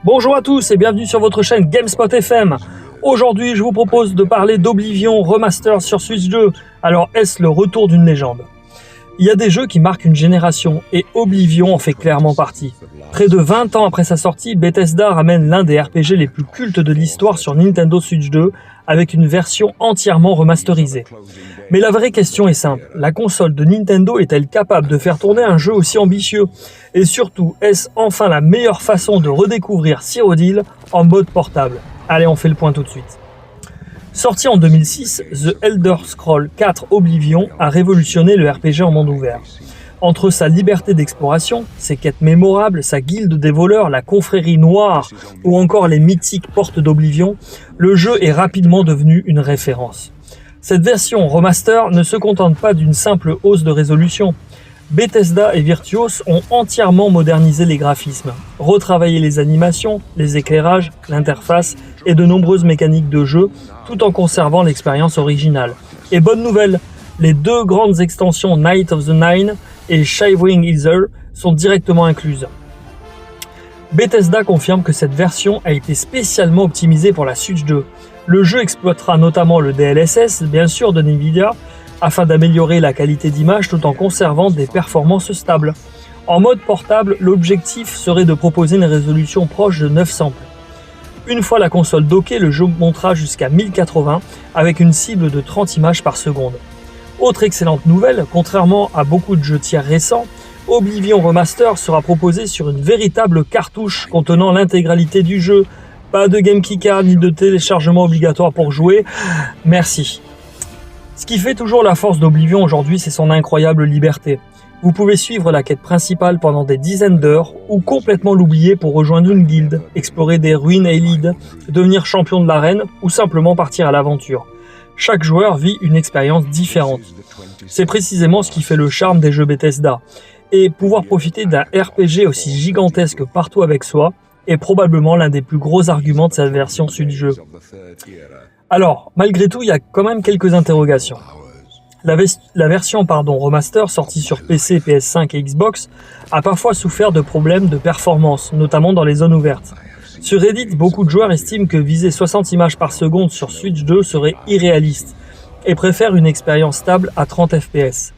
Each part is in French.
Bonjour à tous et bienvenue sur votre chaîne GameSpot FM. Aujourd'hui, je vous propose de parler d'Oblivion Remastered sur Switch 2. Alors, est-ce le retour d'une légende? Il y a des jeux qui marquent une génération et Oblivion en fait clairement partie. Près de 20 ans après sa sortie, Bethesda ramène l'un des RPG les plus cultes de l'histoire sur Nintendo Switch 2 avec une version entièrement remasterisée. Mais la vraie question est simple, la console de Nintendo est-elle capable de faire tourner un jeu aussi ambitieux? Et surtout, est-ce enfin la meilleure façon de redécouvrir Cyrodiil en mode portable? Allez, on fait le point tout de suite. Sorti en 2006, The Elder Scrolls 4 Oblivion a révolutionné le RPG en monde ouvert. Entre sa liberté d'exploration, ses quêtes mémorables, sa guilde des voleurs, la confrérie noire ou encore les mythiques portes d'Oblivion, le jeu est rapidement devenu une référence. Cette version remaster ne se contente pas d'une simple hausse de résolution. Bethesda et Virtuos ont entièrement modernisé les graphismes, retravaillé les animations, les éclairages, l'interface et de nombreuses mécaniques de jeu, tout en conservant l'expérience originale. Et bonne nouvelle, les deux grandes extensions Night of the Nine et Shivering Ether sont directement incluses. Bethesda confirme que cette version a été spécialement optimisée pour la Switch 2. Le jeu exploitera notamment le DLSS, bien sûr de Nvidia, afin d'améliorer la qualité d'image tout en conservant des performances stables. En mode portable, l'objectif serait de proposer une résolution proche de 900p. Une fois la console dockée, le jeu montera jusqu'à 1080 avec une cible de 30 images par seconde. Autre excellente nouvelle, contrairement à beaucoup de jeux tiers récents, Oblivion Remaster sera proposé sur une véritable cartouche contenant l'intégralité du jeu. Pas de Game Keycard ni de téléchargement obligatoire pour jouer. Merci. Ce qui fait toujours la force d'Oblivion aujourd'hui, c'est son incroyable liberté. Vous pouvez suivre la quête principale pendant des dizaines d'heures ou complètement l'oublier pour rejoindre une guilde, explorer des ruines Aelid, devenir champion de l'arène ou simplement partir à l'aventure. Chaque joueur vit une expérience différente. C'est précisément ce qui fait le charme des jeux Bethesda. Et pouvoir profiter d'un RPG aussi gigantesque partout avec soi est probablement l'un des plus gros arguments de cette version sur le jeu. Alors, malgré tout, il y a quand même quelques interrogations. La version remaster sortie sur PC, PS5 et Xbox a parfois souffert de problèmes de performance, notamment dans les zones ouvertes. Sur Reddit, beaucoup de joueurs estiment que viser 60 images par seconde sur Switch 2 serait irréaliste et préfèrent une expérience stable à 30 fps.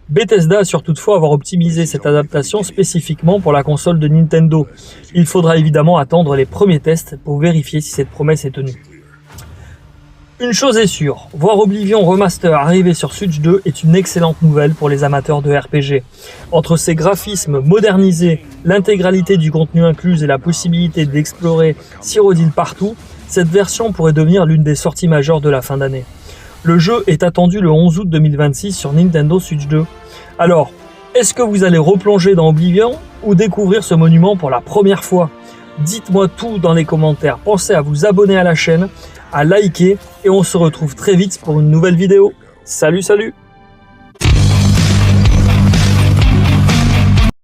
Bethesda assure toutefois avoir optimisé cette adaptation spécifiquement pour la console de Nintendo. Il faudra évidemment attendre les premiers tests pour vérifier si cette promesse est tenue. Une chose est sûre, voir Oblivion Remaster arriver sur Switch 2 est une excellente nouvelle pour les amateurs de RPG. Entre ses graphismes modernisés, l'intégralité du contenu inclus et la possibilité d'explorer Cyrodiil partout, cette version pourrait devenir l'une des sorties majeures de la fin d'année. Le jeu est attendu le 11 août 2026 sur Nintendo Switch 2. Alors, est-ce que vous allez replonger dans Oblivion ou découvrir ce monument pour la première fois? Dites-moi tout dans les commentaires, pensez à vous abonner à la chaîne, à liker et on se retrouve très vite pour une nouvelle vidéo. Salut!